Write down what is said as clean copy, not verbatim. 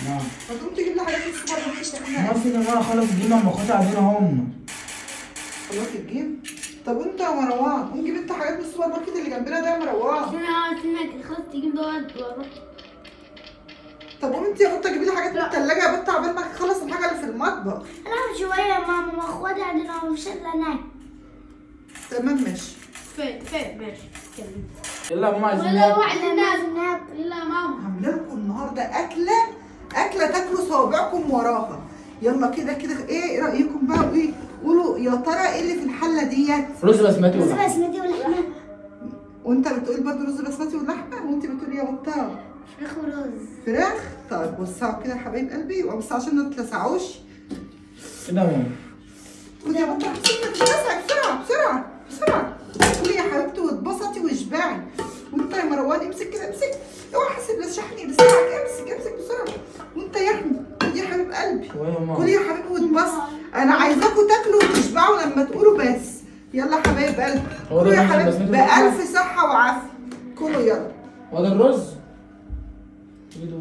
نعم. فتقوم تجيب لي حاجات من السوبر ماركت تعملها. ما في جماعة خلاص جبنا ام اخواتي قاعدين هم. خلاص تجيب. طب وانت يا مروان قوم جيب انت حاجات من السوبر ماركت اللي جنبنا ده يا مروان. استنى خلاص تجيب دوت واروح. طب قوم انت يا بطه جيبي لي حاجات من الثلاجه يا بطه عقبال ما تخلص الحاجه اللي في المطبخ. انا شويه يا ماما، ما اخواتي قاعدين اهو مش الا انا. تمام ماشي. كفايه ماشي. يلا يا ماما عايزين ولا ناكل. واحد ناكل. يلا يا ماما. عامله لكم النهارده اكله تاكلوا صوابعكم وراها. يلا كده ايه رايكم بقى وايه؟ قولوا يا ترى ايه اللي في الحله ديت؟ رز بسمتي رز ولحمة. بسمتي ولحمه. وانت بتقول برضه رز بسمتي ولحمه وانت بتقولي يا بطه فراخ ورز. فراخ. طيب وسعوا كده يا حبايب قلبي بس عشان ما تتلسعوش. كده يا ماما. خدي يا بطه عشان ما تتلسعي بسرعه. كلي يا حبيبتي واتبسطي واشبعي. وانت يا مروان امسك كده امسك. اوعى حاسب للشحن لسانك. امسك بسرعه. وانت يا احمد خدي يا حبيب قلبي. شوية يا ماما. كلي يا حبيبي واتبسط. انا عايزاكم تاكلوا وتشبعوا لما تقولوا بس. يلا يا حبايب قلبي. هو ده كلوا يا الرز حبيبي البسمتي واللحمة؟ بألف صحة وعافية. كلوا يلا. هو ده الرز؟ ايه ده؟